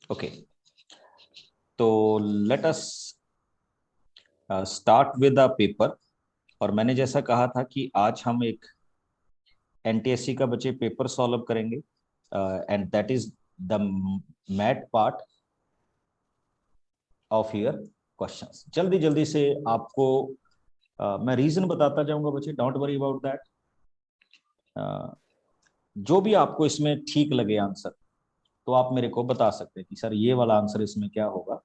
Okay, तो let us start with the paper. और मैंने जैसा कहा था कि आज हम एक एनटीएससी का बच्चे पेपर सॉल्व करेंगे, and that is the math part of your questions. जल्दी जल्दी से आपको मैं रीजन बताता जाऊंगा बच्चे, डोंट वरी अबाउट दैट। जो भी आपको इसमें ठीक लगे आंसर, तो आप मेरे को बता सकते हैं कि सर ये वाला आंसर इसमें क्या होगा,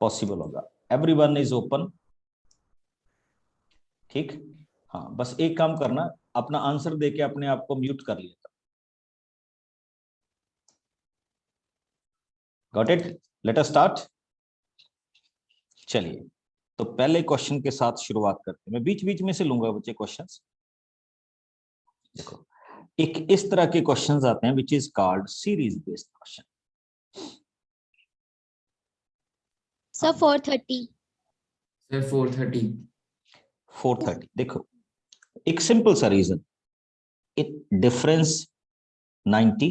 पॉसिबल होगा। एवरीवन इज ओपन, ठीक। हाँ, बस एक काम करना, अपना आंसर देके अपने आप को म्यूट कर लिया। Got it? Let us start. चलिए, तो पहले क्वेश्चन के साथ शुरुआत करते हैं। मैं बीच बीच में से लूंगा बच्चे क्वेश्चंस। देखो, एक इस तरह के क्वेश्चंस आते हैं which is called series based question. Sir 430। Sir 430। 430। देखो, एक सिंपल सा रीजन, इट डिफरेंस 90,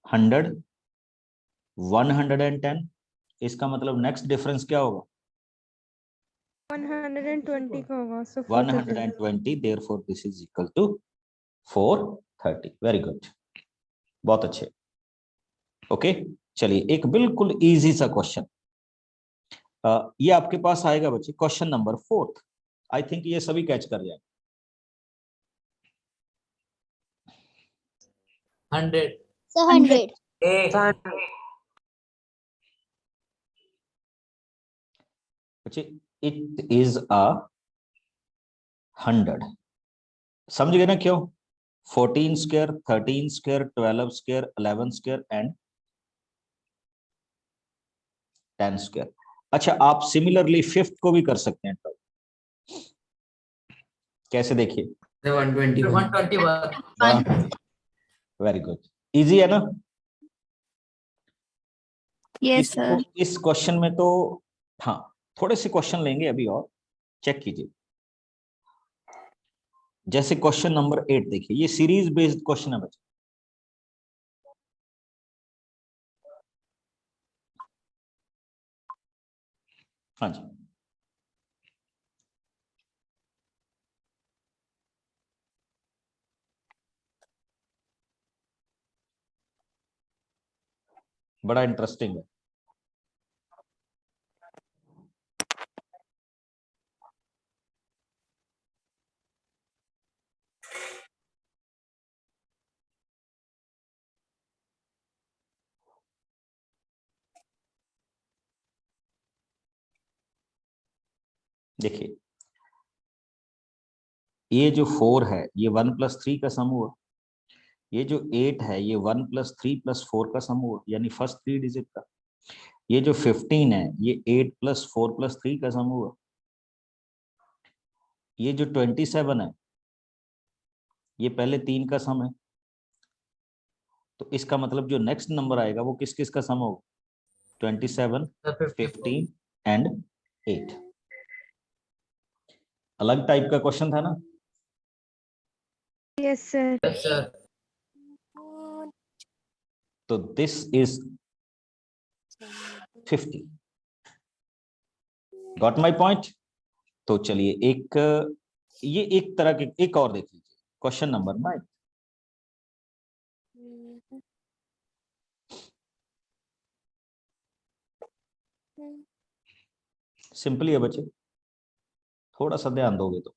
100, 110। इसका मतलब नेक्स्ट डिफरेंस क्या होगा? 120 का होगा। So 120, therefore this is equal to 430। Very good, बहुत अच्छे। ओके, चलिए एक बिल्कुल इजी सा क्वेश्चन, ये आपके पास आएगा बच्चे, क्वेश्चन नंबर 4। आई थिंक ये सभी कैच कर जाए। 100। सर 100। बच्चे इट इज अ 100। समझ गए ना क्यों? 14 square, 13 square, 12 square, 11 square and 10 square. अच्छा, आप सिमिलरली फिफ्थ को भी कर सकते हैं। कैसे? देखिए, 121। वेरी गुड, इजी है ना? Yes sir. इस क्वेश्चन में तो हाँ, थोड़े से क्वेश्चन लेंगे अभी और चेक कीजिए। जैसे क्वेश्चन नंबर 8 देखिए, ये सीरीज बेस्ड क्वेश्चन है बच्चे। हाँ जी, बड़ा इंटरेस्टिंग है। देखिए, ये जो 4 है ये 1 + 3 का सम हुआ। ये जो 8 है ये 1 + 3 + 4 का सम हुआ, यानी फर्स्ट 3 डिजिट का। ये जो 15 है ये 8 + 4 + 3 का सम हुआ। ये जो 27 है ये पहले 3 का सम है। तो इसका मतलब जो नेक्स्ट नंबर आएगा वो किस किस का सम होगा? 27, 15 एंड 8। अलग टाइप का क्वेश्चन था ना? yes sir. Yes, sir. तो this is 50। Got my point? तो चलिए ये एक तरह के एक और देख लीजिए, क्वेश्चन नंबर 9। सिंपली है बच्चे, थोड़ा सा ध्यान दोगे तो।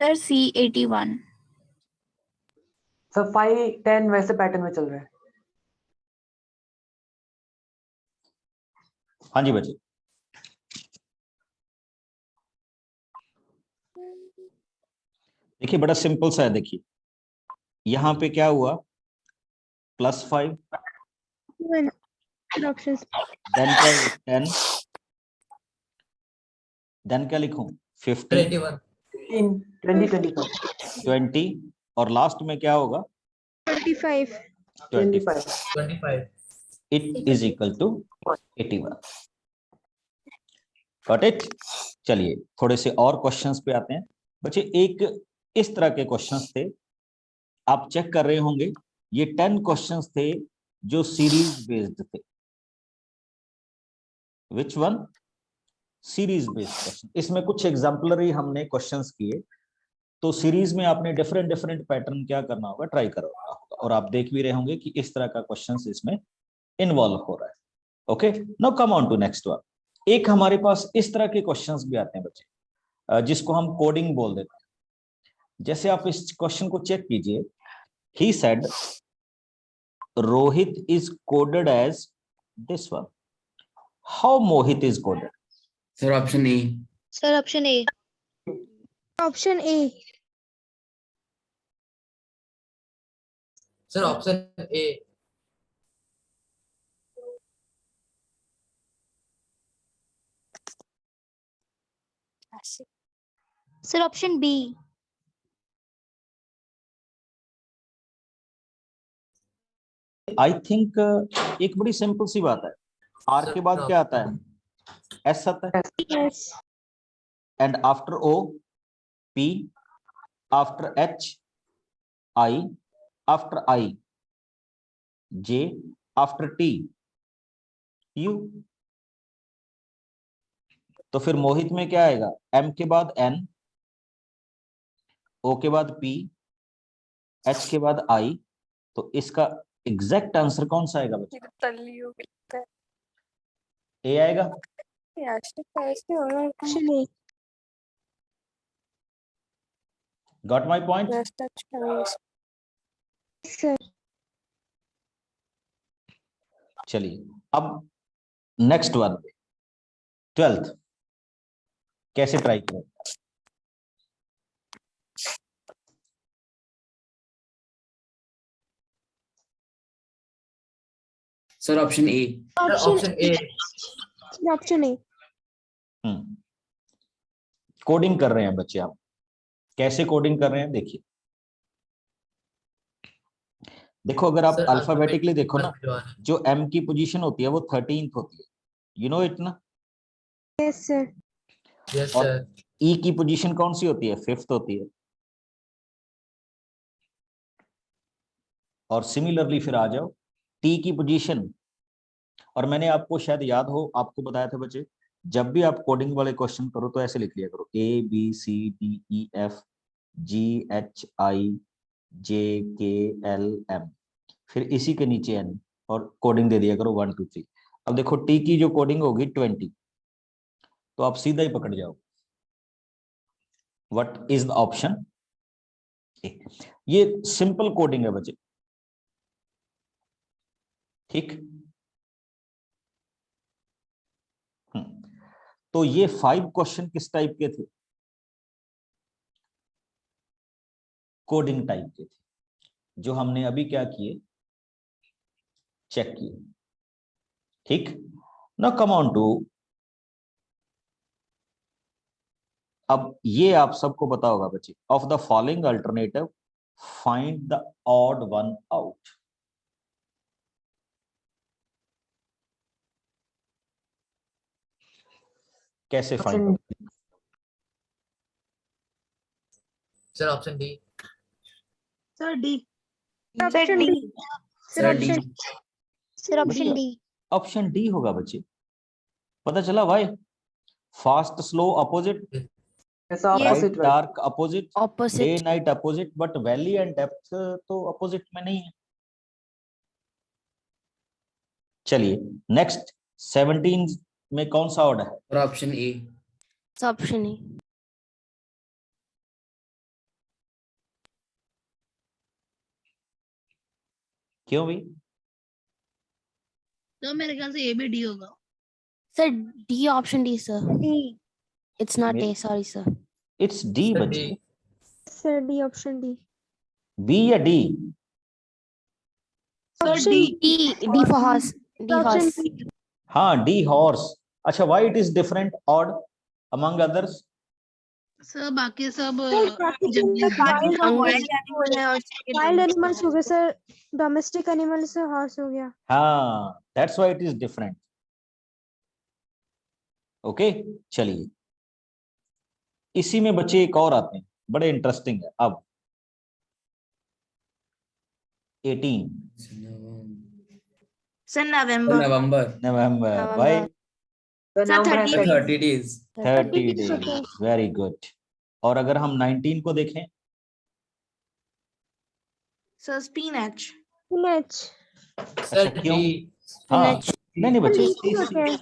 Sir C81। सर 5, 10 वैसे पैटर्न में चल रहा है। हाँ जी बच्चे, देखिए बड़ा सिंपल सा है। देखिए यहाँ पे क्या हुआ, +5, Options. देन क्या हुआ 10, देन क्या लिखूं 15, 81। 25 20 और लास्ट में क्या होगा 25. 25. 25. It is equal to 81. Got it. चलिए थोड़े से और क्वेश्चंस पे आते हैं बच्चे. एक इस तरह के क्वेश्चंस थे, आप चेक कर रहे होंगे, ये 10 क्वेश्चंस थे जो सीरीज बेस्ड थे. Which one? Series based question. इसमें कुछ एग्जाम्पलरी हमने क्वेश्चंस किए, तो सीरीज में आपने डिफरेंट डिफरेंट पैटर्न क्या करना होगा, ट्राई करना होगा, और आप देख भी रहे होंगे कि इस तरह का क्वेश्चंस इसमें इन्वॉल्व हो रहा है. Okay, now come on to next one. एक हमारे पास इस तरह के क्वेश्चंस भी आते हैं बच्चे, जिसको हम कोडिंग बोल देते हैं. जैसे आप इस क्वेश्चन को चेक कीजिए. He said Rohit is coded as this one. How Mohit is coded? Sir, option A. Sir, option A. Option A. Sir, option A. Sir, option B. I think एक बड़ी सिंपल सी बात है. आर के बाद क्या आता है? एस आता है. Yes. And after O P, after H I, after I J, after T U. तो फिर मोहित में क्या आएगा? एम के बाद एन, ओ के बाद पी, एच के बाद आई. तो इसका एग्जैक्ट आंसर कौन सा आएगा बच्चे? ए आएगा. Option A. Got my point? Sir. चलिए अब नेक्स्ट वन, 12th कैसे ट्राई करें? Sir, option A. Sir, option A. Option A. Coding कर रहे हैं बच्चे. आप कैसे कोडिंग कर रहे हैं देखिए. देखो अगर आप Sir, अल्फाबेटिकली देखो ना, alphabetic. जो एम की पोजीशन होती है वो 13th होती है. यू नो इट ना. Yes, sir. Yes, और sir. ई की पोजीशन कौन सी होती है? 5th होती है. और सिमिलरली फिर आ जाओ टी की पोजीशन. और मैंने आपको शायद याद हो, आपको बताया था बच्चे, जब भी आप कोडिंग वाले क्वेश्चन करो तो ऐसे लिख लिया करो A B C D E F G H I J K L M, फिर इसी के नीचे एन, और कोडिंग दे दिया करो 1 2 3. अब देखो टी की जो कोडिंग होगी 20, तो आप सीधा ही पकड़ जाओ. What is the option? ये सिंपल कोडिंग है बच्चे. ठीक. तो ये 5 क्वेश्चन किस टाइप के थे? कोडिंग टाइप के थे, जो हमने अभी क्या किए, चेक किए. ठीक. नाउ कम ऑन टू, अब ये आप सबको पता होगा बच्चे. Of the following alternative find the odd one out. कैसे फाइंड Option करोगे? Sir, option D. Sir, D. Sir, D. Sir, option D. Option D होगा बच्चे. पता चला भाई? Fast slow opposite, Yes, bright opposite way. Dark opposite, day Opposite. Night opposite, but valley and depth तो opposite में नहीं है. चलिए नेक्स्ट 17 में कौन सा ऑर्डर है? Sir, option A. Option A. क्यों भी? तो मेरे ख्याल से ए बी डी होगा. Sir, D. Option D, sir. D. It's not Me- A. Sorry, sir. It's D Sir, बच्चे. D. Sir, D. Option D. B या D? Option D. D for horse. D horse. हाँ D horse. अच्छा, why it is different odd among others? Sir बाकी सब wild animals हो गए sir, domestic animal से horse हो गया। हाँ, that's why it is different. Okay, चलिए इसी में बच्चे एक और आते हैं, बड़े इंटरेस्टिंग है। अब 18 सर नवंबर। नवंबर नवंबर बाय नवंबर 30 days 30 डेज, वेरी गुड। और अगर हम 19 को देखें, सर स्पिनच। अच्छा सर क्यों? डी हाँ, नहीं नहीं बच्चे, सी सर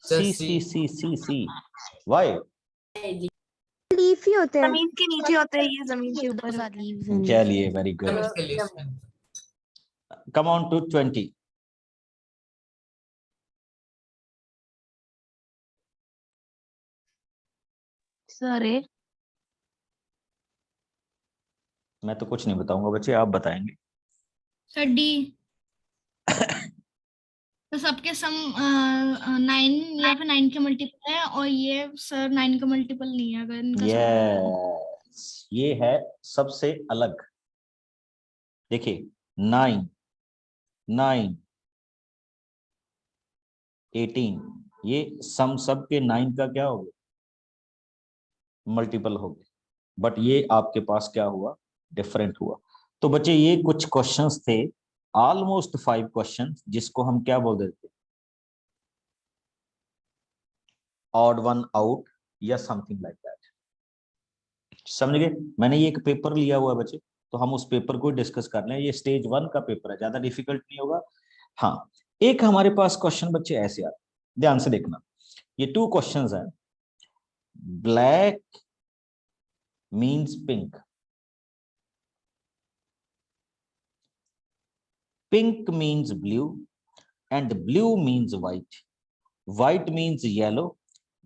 सी सी सी सी सी सी वाई? लीफी होते हैं, जमीन के नीचे होते हैं, ये जमीन के ऊपर होते हैं। चलिए वेरी हम गुड। इसके लिए कम ऑन टू 20। सर मैं तो कुछ नहीं बताऊंगा बच्चे, आप बताएंगे। Sir D. तो सबके सम 9 या फिर 9 के मल्टीपल है, और ये सर 9 का मल्टीपल नहीं है, अगर इनका यस, ये है सबसे अलग। देखिए 9 9 18, ये सम सब के 9 का क्या हो गया? मल्टीपल हो गया। बट ये आपके पास क्या हुआ? डिफरेंट हुआ। तो बच्चे ये कुछ क्वेश्चंस थे, ऑलमोस्ट 5 क्वेश्चंस, जिसको हम क्या बोल देते, ऑड वन आउट या समथिंग लाइक दैट। समझ गए? मैंने ये एक पेपर लिया हुआ है बच्चे, तो हम उस पेपर को डिस्कस कर लें। ये स्टेज 1 का पेपर है, ज्यादा डिफिकल्ट नहीं होगा। हाँ, एक हमारे पास क्वेश्चन बच्चे ऐसे आते, ध्यान से देखना। ये 2 क्वेश्चंस हैं। Black means pink, pink means blue, and blue means white. White means yellow.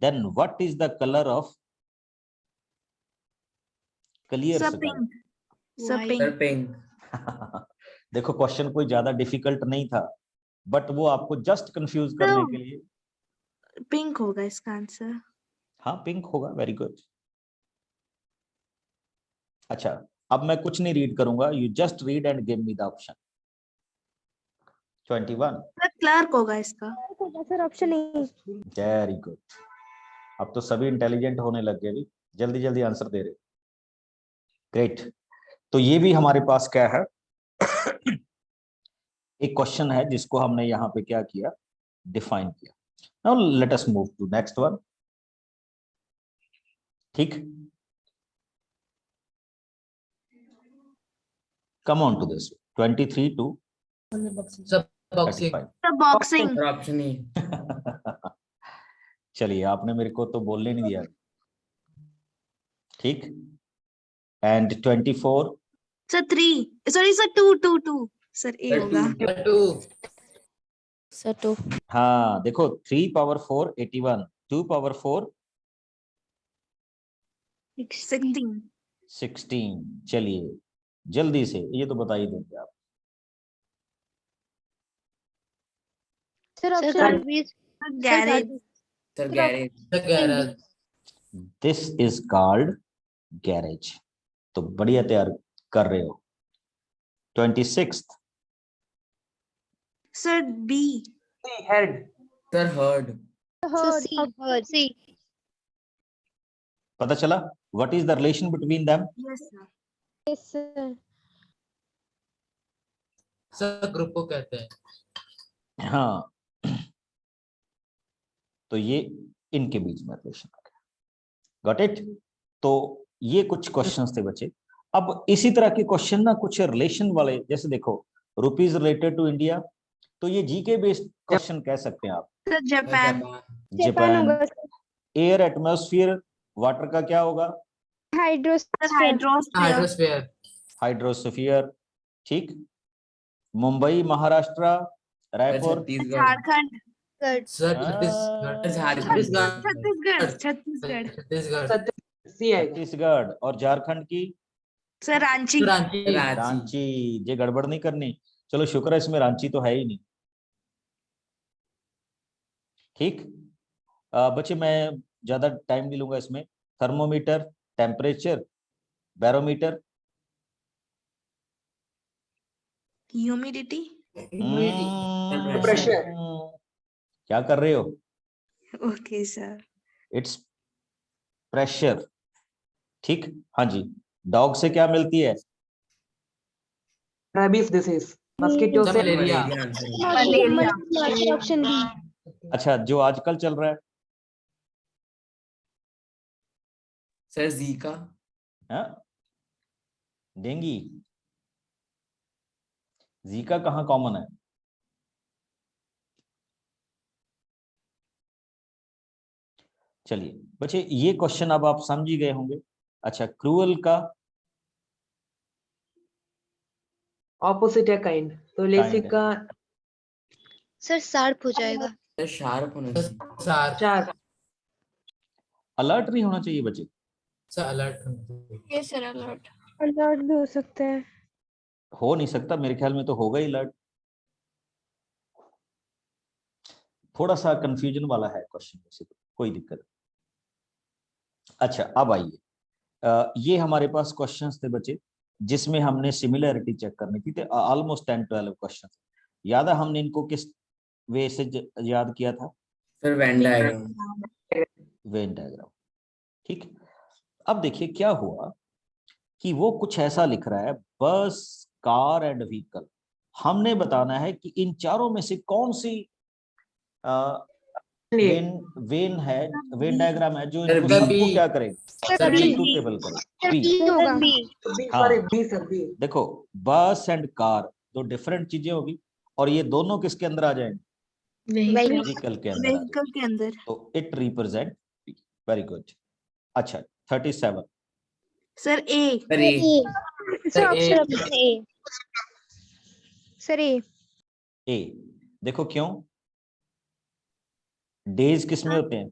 Then what is the color of clear sky? Sir pink देखो क्वेश्चन कोई ज्यादा डिफिकल्ट नहीं था, बट वो आपको जस्ट कंफ्यूज करने के लिए। पिंक होगा इसका आंसर। हाँ पिंक होगा, वेरी गुड। अच्छा, अब मैं कुछ नहीं रीड करूंगा, you just read and give me the option. 21। Clerk होगा इसका सर, ऑप्शन नहीं। वेरी गुड, अब तो सभी इंटेलिजेंट होने लग गए भी, जल्दी जल्दी आंसर दे रहे। ग्रेट। तो ये भी हमारे पास क्या है, एक क्वेश्चन है जिसको हमने यहाँ पे क्या किया, डिफाइन किया। Now let us move to next one. ठीक, come on to this 23 to सब boxing 35। Boxing. Sir option E चलिए, आपने मेरे को तो बोलने नहीं दिया। ठीक, and 24। Sir 3, sorry sir 2 sir A होगा। Two sir 2। हाँ देखो, 3 पावर 4 81, 2 पावर 4 16। चलिए जल्दी से, ये तो बता ही देंगे आप। Sir garage. Sir garage this is called garage. तो बढ़िया तैयार कर रहे हो। 26। Sir B. Head. Sir herd C. पता चला what is the relation between them? Yes sir. Sir group को कहते हैं। हाँ, तो ये इनके बीच में रिलेशन आ गया। Got it? तो ये कुछ क्वेश्चंस थे बच्चे। अब इसी तरह के क्वेश्चन ना कुछ रिलेशन वाले, जैसे देखो रुपीज रिलेटेड टू इंडिया, तो ये जीके बेस्ड क्वेश्चन कह सकते हैं आप। Sir Japan. Japan. Air, atmosphere, water का क्या होगा? Hydrosphere hydrosphere. ठीक, मुंबई, महाराष्ट्र, रायपुर, छत्तीसगढ़ झारखंड। सर छत्तीसगढ़। सी आएगा। छत्तीसगढ़। और झारखंड की सर रांची। रांची। ये गड़बड़ नहीं करनी। चलो शुक्र है इसमें रांची तो है ही नहीं। ठीक, बच्चे मैं ज्यादा टाइम नहीं लूंगा इसमें। Thermometer, temperature, barometer, humidity. Pressure. क्या कर रहे हो? Okay sir. It's pressure. ठीक, हाँ जी। डॉग से क्या मिलती है? Rabies disease. Mosquito सर से मलेरिया मलेरिया। Option B. अच्छा, जो आजकल चल रहा है, सर जीका हाँ? डेंगी। जीका कहाँ कॉमन है? चलिए बच्चे, ये क्वेश्चन अब आप समझ ही गए होंगे। अच्छा, क्रूअल का opposite है kind. तो लेसिक है। का सर शार्प हो जाएगा। सर शार्प होना चाहिए शार्प sharp. अलर्ट नहीं होना चाहिए बच्चे। सर अलर्ट होना चाहिए यस सर अलर्ट। अलर्ट भी हो सकते हैं। हो नहीं सकता, मेरे ख्याल में तो होगा ही अलर्ट। थोड़ा सा कंफ्यूजन वाला है क्वेश्चन, वैसे तो कोई दिक्कत नहीं। अच्छा, अब आइए, ये हमारे पास क्वेश्चंस थे बच्चे जिसमें हमने सिमिलरिटी चेक करनी थी। Almost 10-12 question. याद है हमने इनको किस वे से याद किया था? Sir Venn diagram Venn diagram. ठीक, अब देखिए क्या हुआ कि वो कुछ ऐसा लिख रहा है, बस, कार एंड व्हीकल। हमने बताना है कि इन चारों में से कौन सी वेन वेन है, वेन डायग्राम है जो इनको बी। सबको क्या करेगा? सर बी सुटेबल करेगा। बी। होगा। B हाँ। sorry B sir B. देखो, बस एंड कार दो डिफरेंट चीजें होगी, और ये दोनों किसके अंदर आ जाएंगे? व्हीकल के अंदर आ जाएंगे। व्हीकल के अंदर। तो it represent B. Very good. अच्छा, 37। Sir A. Sir A sir A option A. Sir A. A. देखो क्यों? डेज किस में होते हैं?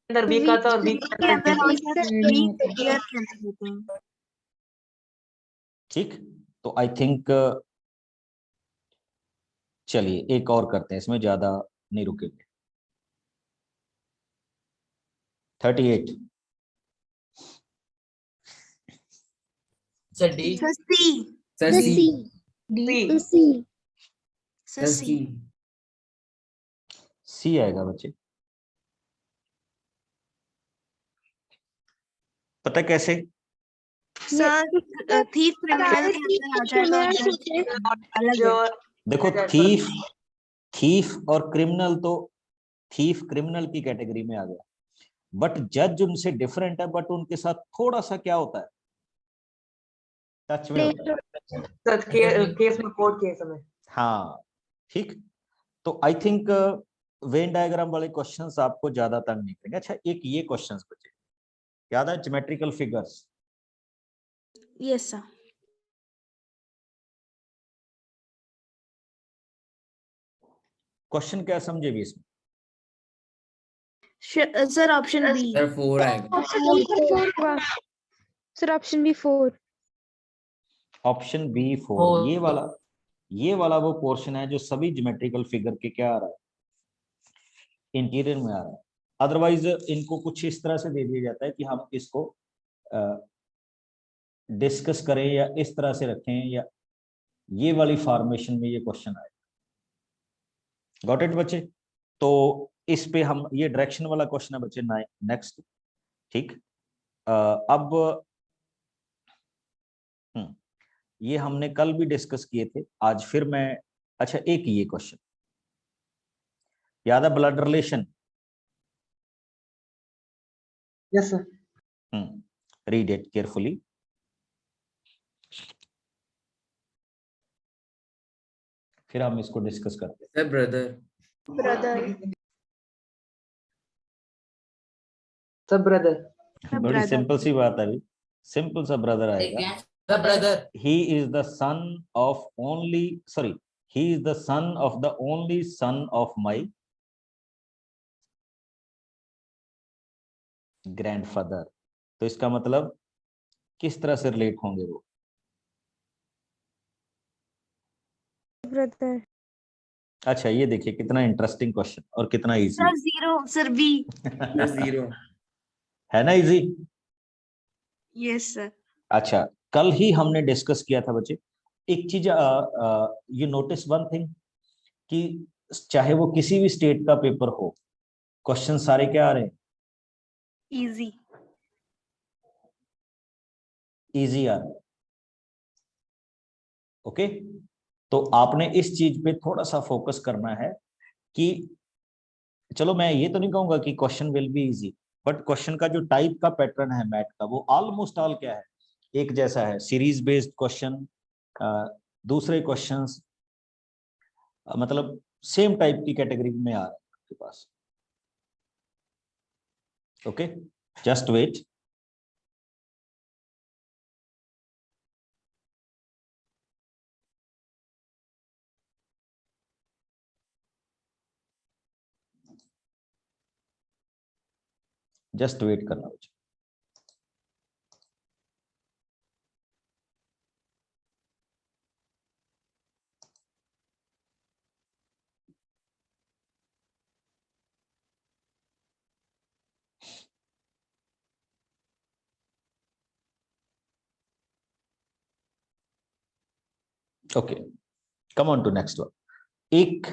अंदर B का था और B के अंदर और वीक ईयर के अंदर होते हैं। ठीक, तो आई थिंक चलिए एक और करते हैं, इसमें ज्यादा नहीं रुकेंगे। 38। सर डी सर सी। सर सी C. सर सर सी। सी सी आएगा बच्चे। पता है कैसे? सर थीफ क्रिमिनल के अंदर आ जाएगा और जज अलग जो है। देखो, थीफ, थीफ और क्रिमिनल, तो थीफ क्रिमिनल की कैटेगरी में आ गया, बट जज उनसे डिफरेंट है, बट उनके साथ थोड़ा सा क्या होता है, टच में होता है। सर केस में कोर्ट केस में हाँ, ठीक। तो आई थिंक वेन डायग्राम वाले क्वेश्चंस आपको ज्यादा तंग नहीं करेंगे। अच्छा, एक ये क्वेश्चंस बचे, याद है? Geometrical figures. Yes sir. Question क्या समझे भी इसमें? Sir option B. सर 4 आएगा sir option B 4। Option B 4। Four. ये वाला वो पोर्शन है जो सभी ज्योमेट्रिकल फिगर के क्या आ रहा है, इंटीरियर में आ रहा है। अदरवाइज इनको कुछ इस तरह से दे दिया जाता है कि हम इसको डिस्कस करें या इस तरह से रखें, या ये वाली फॉर्मेशन में ये क्वेश्चन आए। गॉट इट बच्चे? तो इस पे हम, ये डायरेक्शन वाला क्वेश्चन है बच्चे, नेक्स्ट। ठीक, अब ये हमने कल भी डिस्कस किए थे, आज फिर मैं, अच्छा एक ये क्वेश्चन याद है? Blood relation. Yes sir read it carefully. फिर हम इसको डिस्कस करते सर ब्रदर सर ब्रदर हैं। बड़ी सिंपल सी बात है, सिंपल सा ब्रदर आएगा। Sir brother He is the son of only, sorry, he is the son of the only son of my grandfather। तो इसका मतलब किस तरह से रिलेट होंगे वो? ब्रदर। अच्छा, ये देखिए कितना इंटरेस्टिंग क्वेश्चन और कितना easy sir zero. Sir B. Sir 0 है ना? इजी। Yes sir. अच्छा, कल ही हमने डिस्कस किया था बच्चे, एक चीज यू नोटिस वन थिंग कि चाहे वो किसी भी स्टेट का पेपर हो, क्वेश्चन सारे क्या आ रहे हैं? इजी। इजी आ रहे हैं। ओके, तो आपने इस चीज पे थोड़ा सा फोकस करना है कि चलो मैं ये तो नहीं कहूंगा कि question will be easy, but question का जो टाइप का पैटर्न है मैथ का वो ऑलमोस्ट ऑल क्या है, एक जैसा है। सीरीज बेस्ड क्वेश्चन, दूसरे क्वेश्चंस मतलब सेम टाइप की कैटेगरी में आ रहे हैं आपके पास। Okay, just wait. Just wait करना बच्चे। Okay, come on to next one. एक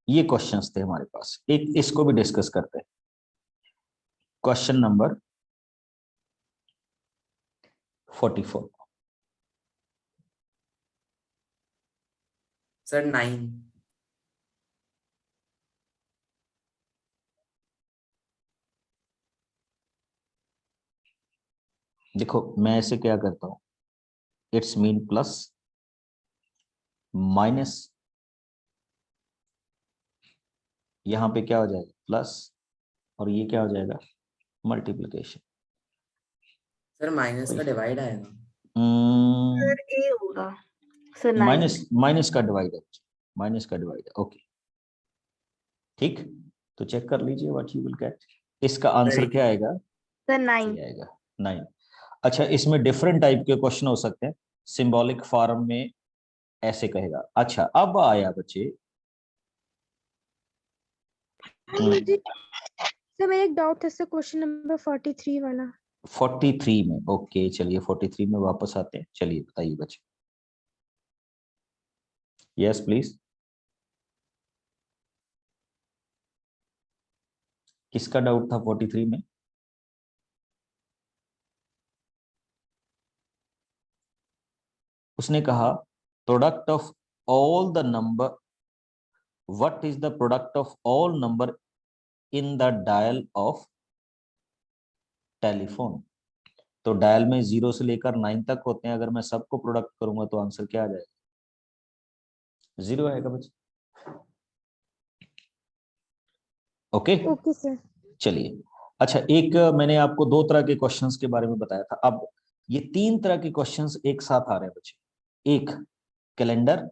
ये क्वेश्चंस थे हमारे पास, एक इसको भी डिस्कस करते हैं। Question number 44। सर 9। देखो मैं ऐसे क्या करता हूं, इट्स मीन प्लस माइनस, यहां पे क्या हो जाएगा प्लस, और ये क्या हो जाएगा मल्टीप्लिकेशन। सर माइनस का डिवाइड आएगा। सर ए होगा। सर 9। माइनस माइनस का डिवाइड है, माइनस का डिवाइड है। ओके ठीक, तो चेक कर लीजिए व्हाट यू विल गेट। इसका आंसर क्या आएगा? सर 9। ये आएगा 9। अच्छा, इसमें डिफरेंट टाइप के क्वेश्चन हो सकते हैं। सिंबॉलिक फॉर्म में ऐसे कहेगा। अच्छा, अब आया बच्चे मुझे सर मेरा एक डाउट था सर, क्वेश्चन नंबर 43 वाला। 43 में। ओके चलिए 43 में वापस आते हैं। चलिए बताइए बच्चे। Yes please. किसका डाउट था 43 में? उसने कहा product of all the number, what is the product of all number in the dial of telephone. तो डायल में 0 से लेकर 9 तक होते हैं, अगर मैं सबको प्रोडक्ट करूंगा तो आंसर क्या आ जाएगा? 0 आएगा बच्चे। Okay okay sir. चलिए। अच्छा, एक मैंने आपको दो तरह के क्वेश्चंस के बारे में बताया था, अब ये तीन तरह के क्वेश्चंस एक साथ आ रहे हैं बच्चे। एक कैलेंडर,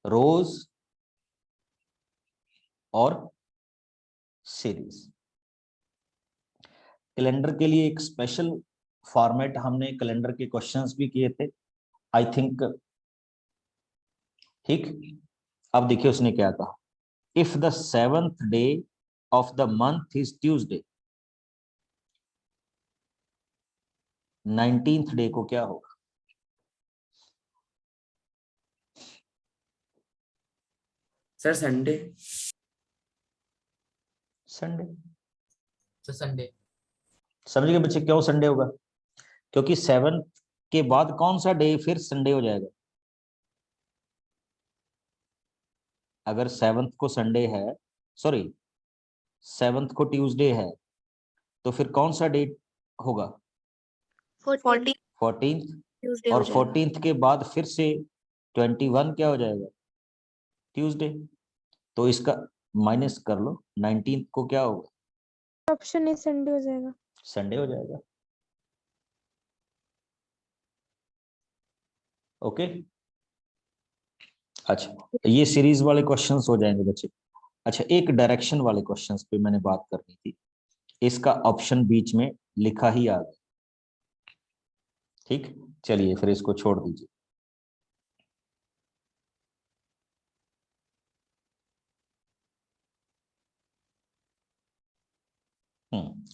रोज और सीरीज। कैलेंडर के लिए एक स्पेशल फॉर्मेट हमने कैलेंडर के क्वेश्चंस भी किए थे आई थिंक। ठीक, अब देखिए उसने क्या कहा। If the 7th day of the month is Tuesday, 19th day को क्या होगा? Sir Sunday. Sunday. Sir Sunday. समझ गए बच्चे क्यों संडे होगा? क्योंकि 7 के बाद कौन सा डे फिर संडे हो जाएगा? अगर 7th को संडे है, सॉरी 7th को ट्यूसडे है, तो फिर कौन सा डेट होगा? 14 14th। ट्यूसडे और हो जाएगा। 14th के बाद फिर से 21 क्या हो जाएगा? ट्यूसडे। तो इसका माइनस कर लो, 19th को क्या होगा? ऑप्शन ए संडे हो जाएगा। संडे हो जाएगा। ओके अच्छा, ये सीरीज वाले क्वेश्चंस हो जाएंगे बच्चे। अच्छा, एक डायरेक्शन वाले क्वेश्चंस पे मैंने बात करनी थी, इसका ऑप्शन बीच में लिखा ही आ गया। ठीक, चलिए फिर इसको छोड़ दीजिए।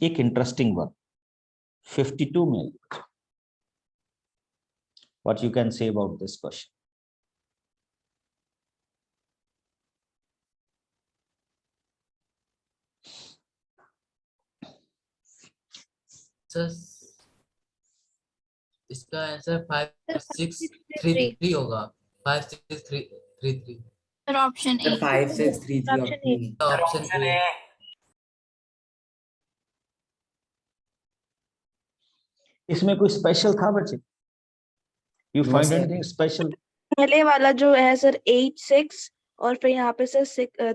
एक interesting one, 52 male. What you can say about this question? Sir इसका आंसर 5633 होगा। 5633 sir option sir A. 5633 option A. इसमें कोई स्पेशल था बच्चे? You No, find sir. Anything special? पहले वाला जो है सर 8-6 और फिर यहाँ पे सर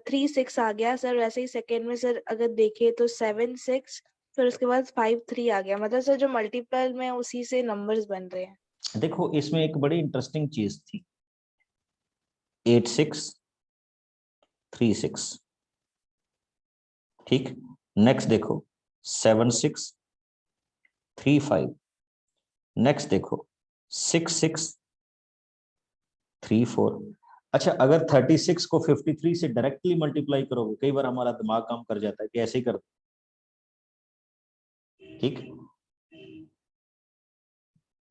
3-6 आ गया सर। वैसे ही सेकेंड में सर अगर देखे तो 7-6 फिर उसके बाद 5-3 आ गया। मतलब सर जो मल्टीपल में उसी से नंबर्स बन रहे हैं। देखो इसमें एक बड़ी इंटरेस्टिंग चीज थी, 8636, ठीक। नेक्स्ट देखो 7635, नेक्स्ट देखो 6634। अच्छा, अगर 36 को 53 से डायरेक्टली मल्टीप्लाई करोगे, कई बार हमारा दिमाग काम कर जाता है कि ऐसे ही कर दो, ठीक।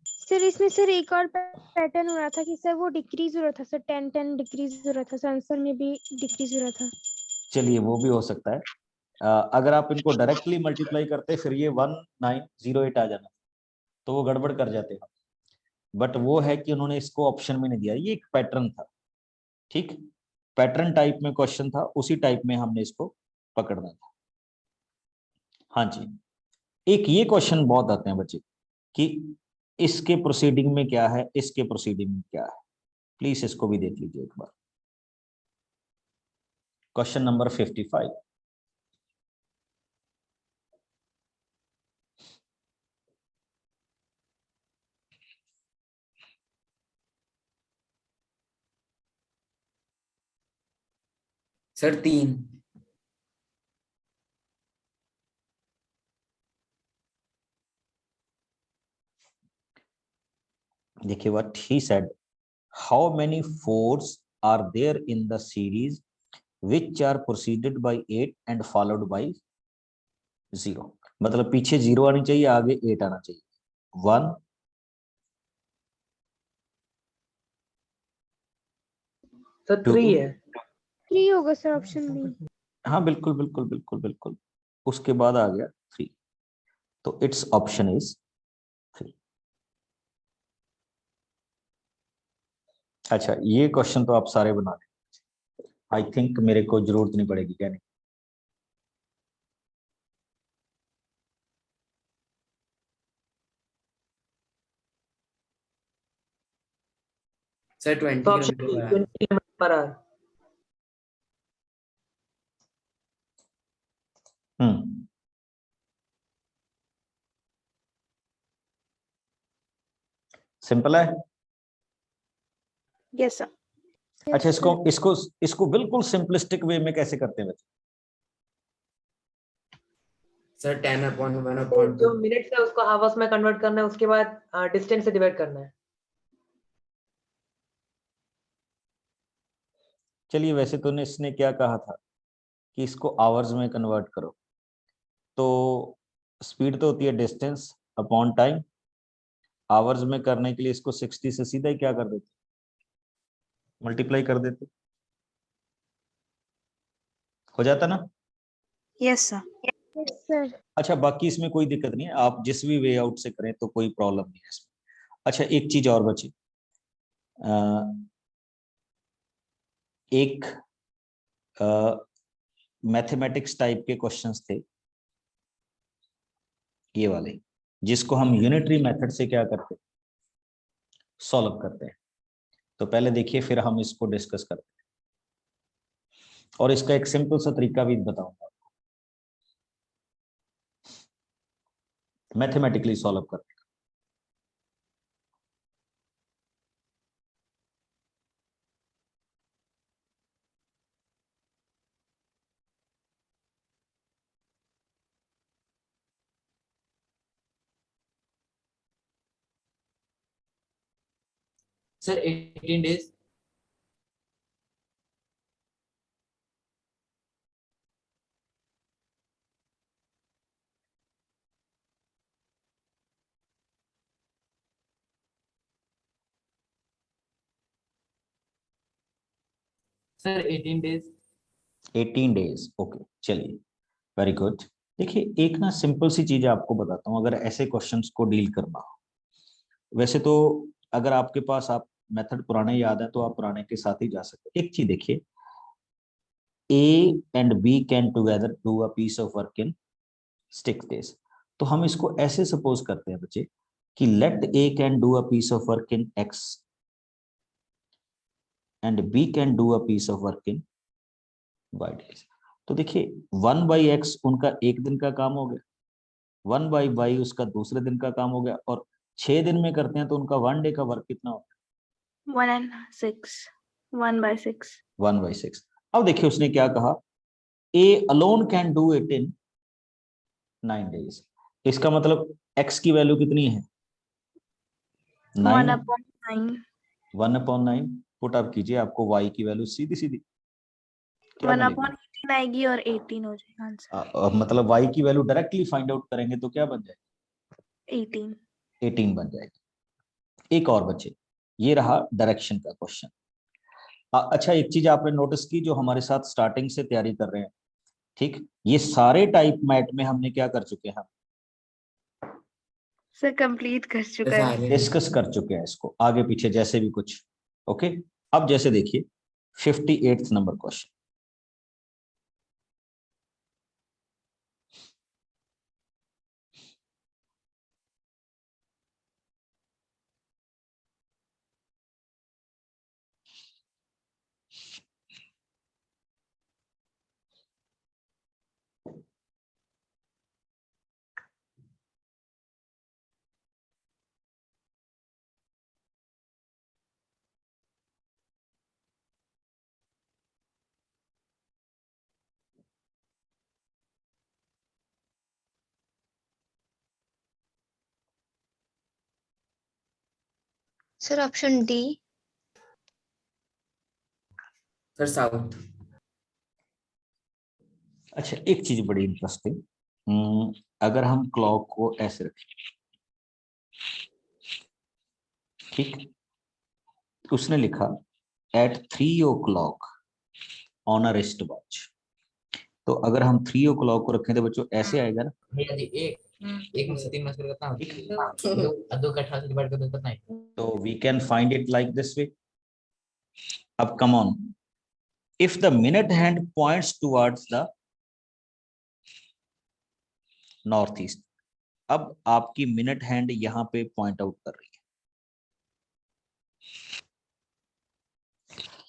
सर इसमें सर एक और पैटर्न हो रहा था कि सर वो डिक्रीज हो रहा था सर, 10-10 डिक्रीज हो रहा था सर, आंसर में भी डिक्रीज हो रहा था। चलिए वो भी हो सकता है। अगर आप इनको डायरेक्टली मल्टीप्लाई करते फिर ये 1908 आ जाना, तो वो गड़बड़ कर जाते हैं। बट वो है कि उन्होंने इसको ऑप्शन में नहीं दिया, ये एक पैटर्न था, ठीक। पैटर्न टाइप में क्वेश्चन था, उसी टाइप में हमने इसको पकड़ना था। हाँ जी, एक ये क्वेश्चन बहुत आते हैं बच्चे कि इसके प्रोसीडिंग में क्या है, इसके प्रोसीडिंग में क्या है। प्लीज इसको भी देख लीजिए एक बार। Question number 55। सर 3। देखिए what he said, how many fours are there in the series which are preceded by 8 and followed by 0। मतलब पीछे 0 आनी चाहिए, आगे 8 आना चाहिए। 1 सर 2, 3 है। 3 होगा सर, ऑप्शन बी। हाँ बिल्कुल बिल्कुल बिल्कुल बिल्कुल, उसके बाद आ गया 3, तो इट्स ऑप्शन इज 3। अच्छा, ये क्वेश्चन तो आप सारे बना लें, आई थिंक मेरे को जरूरत नहीं पड़ेगी, क्या नहीं? सर 20 तो ऑप्शन किलोमीटर पर 20 किलोमीटर पर आवर। सिंपल है। Yes sir. अच्छा, इसको इसको इसको बिल्कुल सिंपलिस्टिक वे में कैसे करते हैं बच्चे? सर 10/1 तो अपॉन जो 2। मिनट्स है उसको हावर्स में कन्वर्ट करना है, उसके बाद डिस्टेंस से डिवाइड करना है। चलिए, वैसे तो इसने क्या कहा था कि इसको आवर्स में कन्वर्ट करो, तो स्पीड तो होती है डिस्टेंस अपॉन टाइम, आवर्स में करने के लिए इसको 60 से सीधा ही क्या कर देते, मल्टीप्लाई कर देते, हो जाता ना। Yes sir. Yes sir. अच्छा, बाकी इसमें कोई दिक्कत नहीं है, आप जिस भी वे आउट से करें तो कोई प्रॉब्लम नहीं है इसमें। अच्छा, एक चीज और बची, एक मैथमेटिक्स टाइप के क्वेश्चंस थे ये वाले, जिसको हम यूनिटरी मेथड से क्या करते हैं, सॉल्व करते हैं। तो पहले देखिए, फिर हम इसको डिस्कस करते हैं, और इसका एक सिंपल सा तरीका भी बताऊंगा मैथमेटिकली सॉल्व करने का। Sir 18 days। Sir 18 days. 18 days. Okay, चलिए, वेरी गुड। देखिए, एक ना सिंपल सी चीज आपको बताता हूँ, अगर ऐसे क्वेश्चंस को डील करना हो, वैसे तो अगर आपके पास आप मेथड पुराने याद है तो आप पुराने के साथ ही जा सकते। एक चीज देखिए, A and B can together do a piece of work in 6 days। तो हम इसको ऐसे सपोज करते हैं बच्चे कि let A can do a piece of work in X and B can do a piece of work in Y days। तो देखिए 1/X उनका एक दिन का काम हो गया, 1/Y उसका दूसरे दिन का काम हो गया, और 6 दिन में करते हैं तो उनका 1 डे का वर्क कितना होगा? 1 and 6, 1/6। 1/6। अब देखिए उसने क्या कहा, A alone can do it in 9 days। इसका मतलब X की वैल्यू कितनी है? 9 है। 1/9। 1/9 पुट अप कीजिए, आपको Y की वैल्यू सीधी सीधी क्या मिलेगी? 1/18 आएगी और 18 हो जाएगा आंसर। मतलब Y की वैल्यू डायरेक्टली फाइंड आउट करेंगे तो क्या बन जाएगा? 18। 18 बन जाएगा। एक और बच्चे, ये रहा डायरेक्शन का क्वेश्चन। अच्छा, एक चीज आपने नोटिस की, जो हमारे साथ स्टार्टिंग से तैयारी कर रहे हैं, ठीक, ये सारे टाइप मैट में हमने क्या कर चुके हैं? सर कंप्लीट कर चुका है। Silent. डिस्कस कर चुके हैं इसको, आगे पीछे जैसे भी कुछ। ओके, अब जैसे देखिए 58th number question. Sir option D. Sir south. अच्छा, एक चीज बड़ी इंटरेस्टिंग, अगर हम क्लॉक को ऐसे रखें, ठीक, उसने लिखा at 3 o'clock on a wrist watch. तो अगर हम 3 o'clock को रखें तो बच्चों ऐसे आएगा ना? भैया जी एक में से 3 मस्कर करता हूं, दो का 18 से डिवाइड कर दो कितना है? तो we can find it like this way. अब come on, if the minute hand points towards the north east, अब आपकी मिनट हैंड यहां पे पॉइंट आउट कर रही है,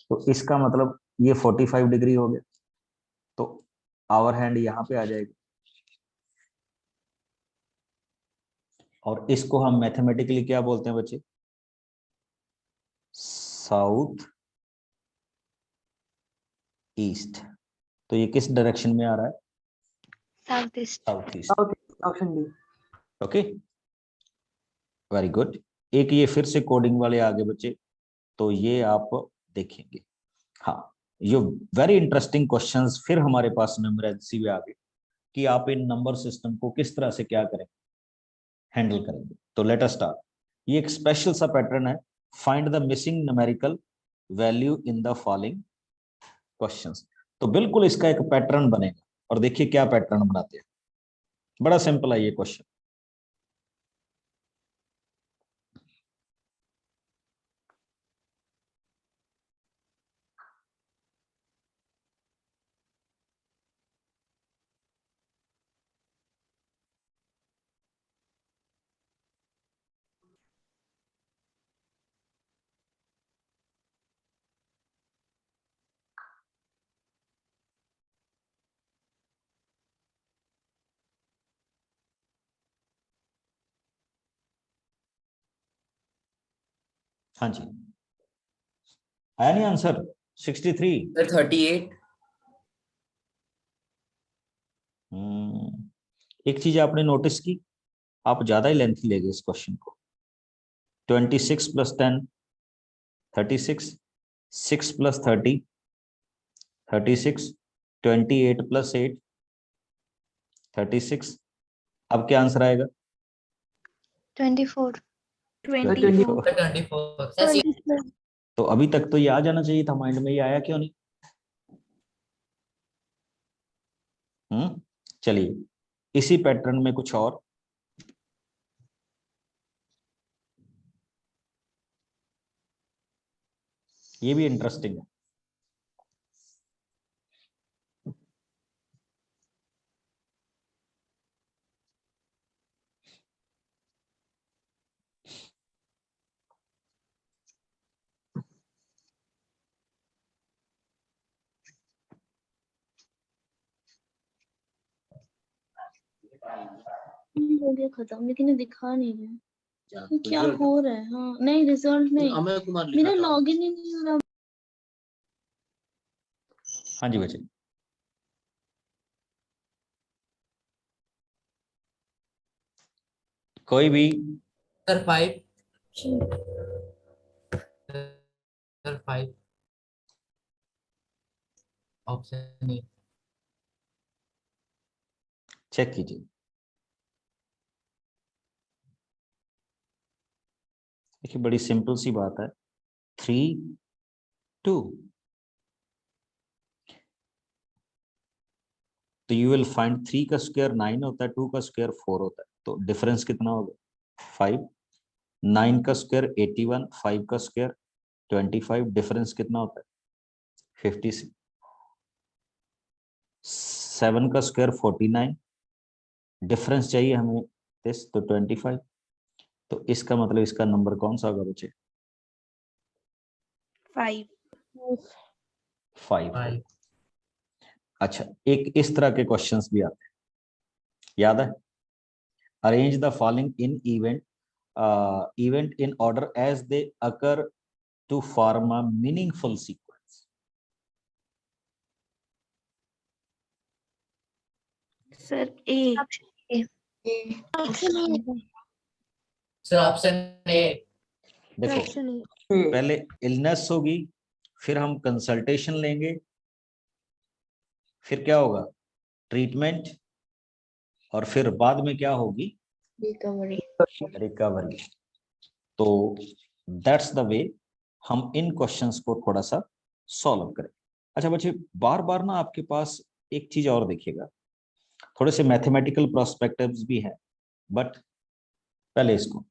तो इसका मतलब ये 45 डिग्री हो गया, तो आवर हैंड यहां पे आ जाएगी, और इसको हम मैथमेटिकली क्या बोलते हैं बच्चे? South east. तो ये किस डायरेक्शन में आ रहा है? South east. South east. Option D. Okay, very good. एक ये फिर से कोडिंग वाले आगे बच्चे, तो ये आप देखेंगे। हाँ, ये वेरी इंटरेस्टिंग क्वेश्चंस फिर हमारे पास न्यूमेरेसी में आ गए कि आप इन नंबर सिस्टम को किस तरह से क्या करें, हैंडल करेंगे। तो लेट अस स्टार्ट। ये एक स्पेशल सा पैटर्न है, find the missing numerical value in the following questions. तो बिल्कुल इसका एक पैटर्न बनेगा, और देखिए क्या पैटर्न बनाते हैं। बड़ा सिंपल है ये क्वेश्चन। हाँ जी, आया नहीं आंसर? 63। सर 38। एक चीज आपने नोटिस की, आप ज्यादा ही लेंथी ले गए इस क्वेश्चन को। 26 + 10 36, 6 + 30 36, 28 + 8 36। अब क्या आंसर आएगा? 24। 24। 24 सर तो अभी तक तो ये आ जाना चाहिए था माइंड में, ये आया क्यों नहीं? चलिए इसी पैटर्न में कुछ और, ये भी इंटरेस्टिंग है। हो गया खत्म, लेकिन ये दिखा नहीं रहा तो क्या हो रहा है। हाँ नहीं, रिजल्ट नहीं, अमय कुमार मेरा लॉगिन ही नहीं हो रहा। हाँ जी बच्चे, कोई भी sir 5, sir 5 option A. Check कीजिए। देखिए बड़ी सिंपल सी बात है, 3 2, तो यू विल फाइंड 3 का स्क्वायर 9 होता है, 2 का स्क्वायर 4 होता है, तो डिफरेंस कितना होगा 5। 9 का स्क्वायर 81, 5 का स्क्वायर 25, डिफरेंस कितना होता है 56। 7 का स्क्वायर 49, डिफरेंस चाहिए हमें this, तो 25। तो इसका मतलब इसका नंबर कौन सा होगा बच्चे 5। 5। अच्छा, एक इस तरह के क्वेश्चंस भी आते हैं, याद है, arrange the following in event in order as they occur to form a meaningful sequence. Sir A. Option A. Sir option A. देखो ऑप्शन ए। पहले इलनेस होगी, फिर हम कंसल्टेशन लेंगे, फिर क्या होगा ट्रीटमेंट, और फिर बाद में क्या होगी रिकवरी। तो दैट्स द वे हम इन क्वेश्चंस को थोड़ा सा सॉल्व करें। अच्छा बच्चे, बार बार ना आपके पास एक चीज और देखिएगा, थोड़े से मैथमेटिकल प्रोस्पेक्टिव्स भी है, बट पहले इसको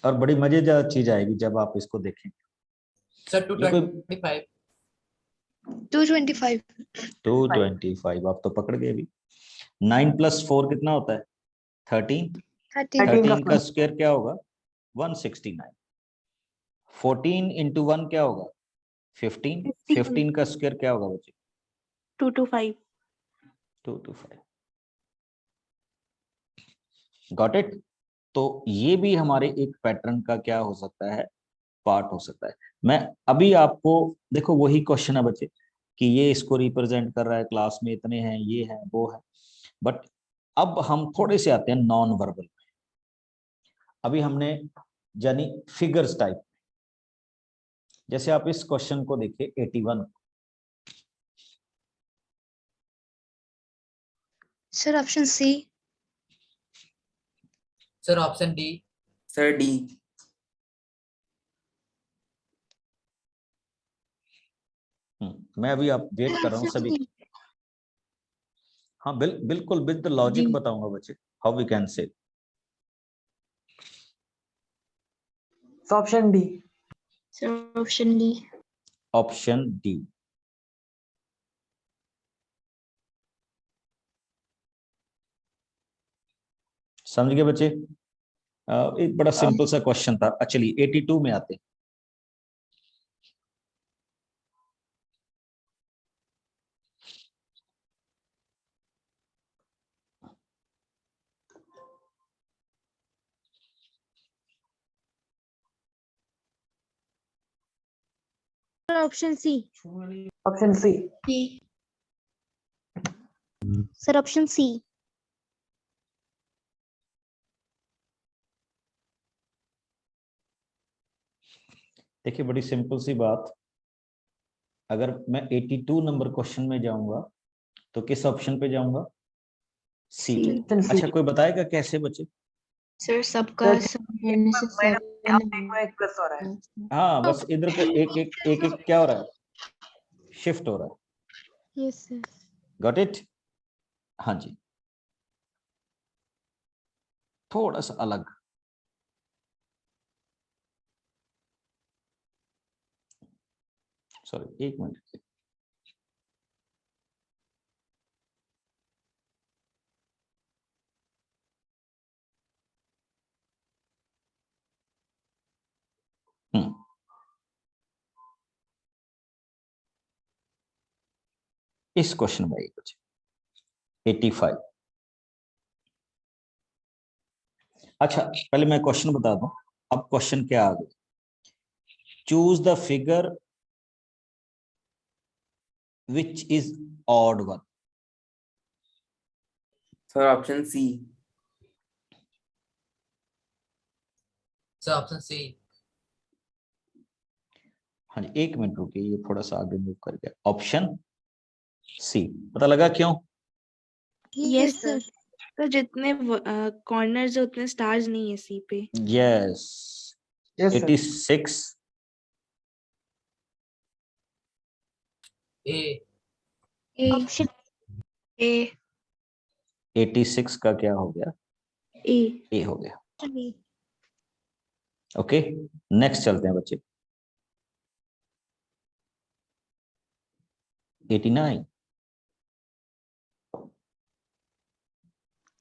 और बड़ी मजेदार चीज आएगी जब आप इसको देखेंगे। सर ये कोई 225। 225। 225 आप तो पकड़ गए अभी। 9 + 4 कितना होता है 13। 13। 13 का स्क्वायर क्या होगा 169। 14 × 1 क्या होगा 15। 15 का स्क्वायर क्या होगा बच्चे 225। 225। Got it. तो ये भी हमारे एक पैटर्न का क्या हो सकता है पार्ट हो सकता है। मैं अभी आपको देखो वही क्वेश्चन है बच्चे कि ये इसको रिप्रेजेंट कर रहा है, क्लास में इतने हैं, ये है वो है, बट अब हम थोड़े से आते हैं नॉन वर्बल। अभी हमने यानी फिगर्स टाइप, जैसे आप इस क्वेश्चन को देखिए 81। Sir option C. Sir option D. Sir D. मैं अभी आप वेट कर रहा हूँ सभी। हाँ बिल्कुल विद लॉजिक बताऊंगा बच्चे how we can say. Option D. Sir option D. Option D. समझ गए बच्चे। एक बड़ा सिंपल सा क्वेश्चन था। चलिए 82 में आते हैं। Option C. Option C. Sir option C. देखिए बड़ी सिंपल सी बात, अगर मैं 82 नंबर क्वेश्चन में जाऊंगा तो किस ऑप्शन पे जाऊंगा सी। Option C. अच्छा कोई बताएगा कैसे बच्चे? सर सबका सर, सम करने से अब 7 देखो एक प्लस हो रहा है। हाँ बस इधर पे एक एक एक एक क्या हो रहा है, शिफ्ट हो रहा है। Yes sir. Got it? हाँ जी, थोड़ा सा अलग। सॉरी एक मिनट। इस क्वेश्चन में कुछ 85। अच्छा पहले मैं क्वेश्चन बता दूं, अब क्वेश्चन क्या आ गया। Choose the figure which is odd one. Sir option C. Sir option C. हाँ जी एक मिनट रुकिए, ये थोड़ा सा आगे मूव कर गया। ऑप्शन सी, पता लगा क्यों? Yes sir. तो जितने कॉर्नर्स है उतने स्टार्स नहीं है सी पे। Yes, Yes, sir. 86 ए। ऑप्शन ए 86 का क्या हो गया? ए ए हो गया। बी। ओके नेक्स्ट चलते हैं बच्चे। 89।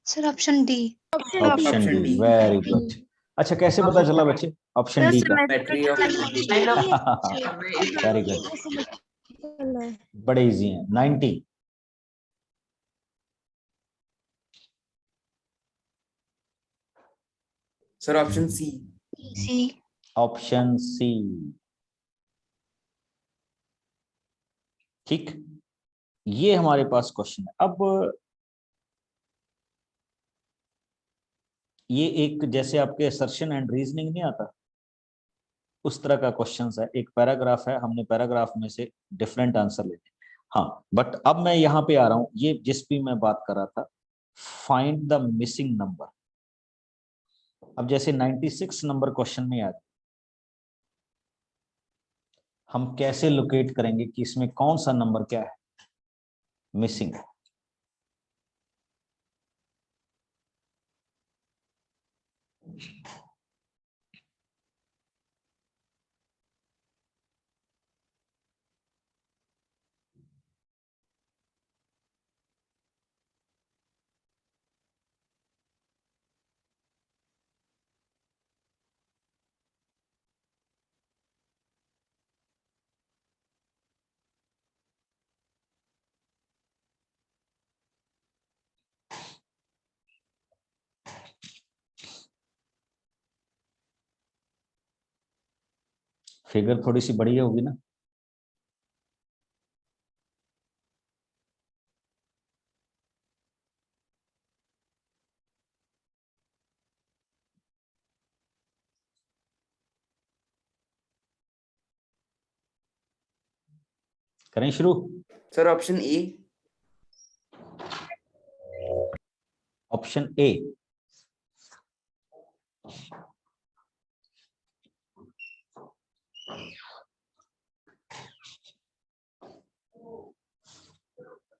Sir option D. Option Option D, D. Very good. अच्छा कैसे पता चला बच्चे ऑप्शन डी का? Battery of वेरी गुड, बड़े इजी हैं। 90। Sir option C. C. Option C, ठीक। ये हमारे पास क्वेश्चन है। अब ये एक जैसे आपके असर्शन एंड रीजनिंग नहीं आता, उस तरह का क्वेश्चन है। एक पैराग्राफ है, हमने पैराग्राफ में से डिफरेंट आंसर लेने। हाँ बट अब मैं यहाँ पे आ रहा हूँ, ये जिस भी मैं बात कर रहा था, फाइंड द मिसिंग नंबर। अब जैसे 96 नंबर क्वेश्चन में आ गया, हम कैसे लोकेट करेंगे कि इसमें कौन सा नंबर क्या है मिसिंग है? फिगर थोड़ी सी बड़ी होगी ना? करें शुरू? Sir option A. Option A,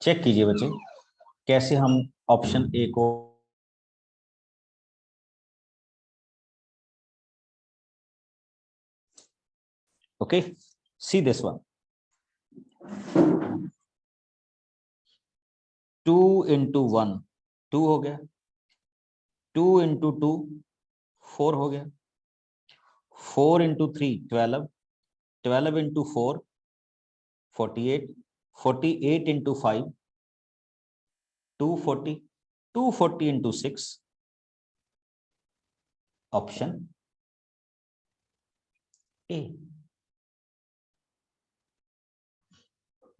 check कीजिए बच्चे कैसे हम ऑप्शन ए को okay see this one. 2 into 1 2 हो गया, 2 into 2 4 हो गया, 4 into 3 12, 12 into 4 48, 48 into 5 240, 240 into 6 option A.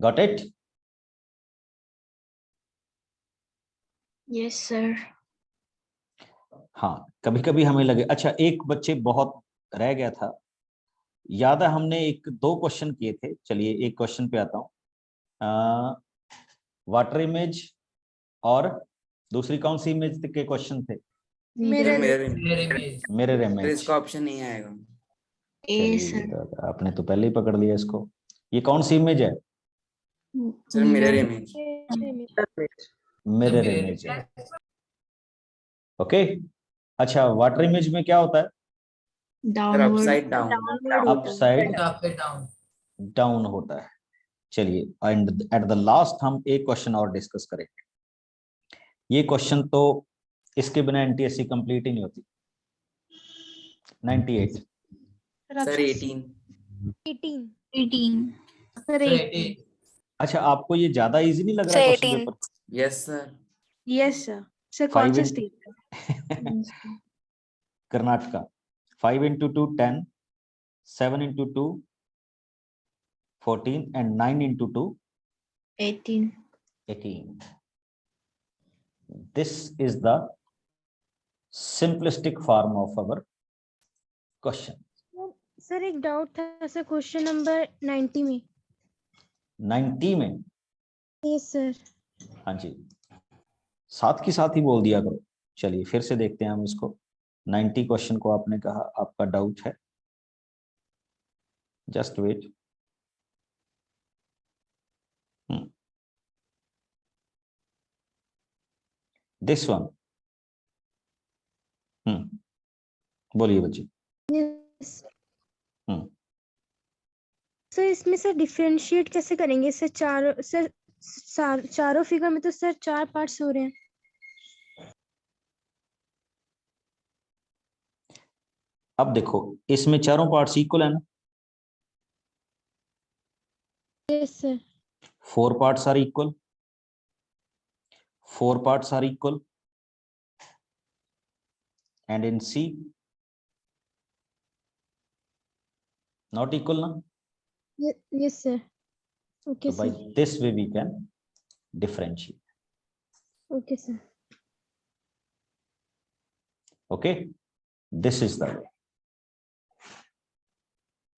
Got it? Yes sir. हाँ कभी कभी हमें लगे। अच्छा एक बच्चे बहुत रह गया था, याद है हमने एक दो क्वेश्चन किए थे। चलिए एक क्वेश्चन पे आता हूं, वाटर इमेज और दूसरी कौन सी इमेज के क्वेश्चन थे? Mirror image. Mirror sir image. इसका ऑप्शन नहीं आएगा। ए चलिए सर दादा, आपने तो पहले ही पकड़ लिया इसको। ये कौन सी इमेज है? Sir mirror image. Mirror image है। ओके, अच्छा वाटर इमेज में क्या होता है? Sir downward upside down. downward होता है। Upside Upside down. डाउन होता है। चलिए, एंड एट द लास्ट हम एक क्वेश्चन और डिस्कस करेंगे। ये क्वेश्चन तो इसके बिना एनटीएससी कंप्लीट ही नहीं होती। 98। सर 18। 18 18 Sir, Sir, 18. 18. अच्छा, आपको ये ज्यादा इजी नहीं लग रहा है question paper? Yes sir. Yes sir. Sir, कौन सा 5 state? Karnataka. 5 into 2 10, 7 into 2 14 and 9 into 2 18 18. This is the simplistic form of our question. Sir एक डाउट था सर क्वेश्चन नंबर 90 में। 90 में? Yes sir. हाँ जी, साथ की साथ ही बोल दिया करो। चलिए फिर से देखते हैं हम इसको। 90 क्वेश्चन को आपने कहा आपका डाउट है, जस्ट वेट। This one. बोलिए बच्चे। यस हम्म सर, इसमें सर डिफरेंशिएट कैसे करेंगे सर? चारों फिगर में तो सर 4 पार्ट्स हो रहे हैं। अब देखो, इसमें चारों पार्ट्स इक्वल है ना? Yes sir. 4 parts are equal. 4 parts are equal. And in C, not equal na? Yes sir. Okay So by sir. this way we can differentiate. Okay sir. Okay, this is the way.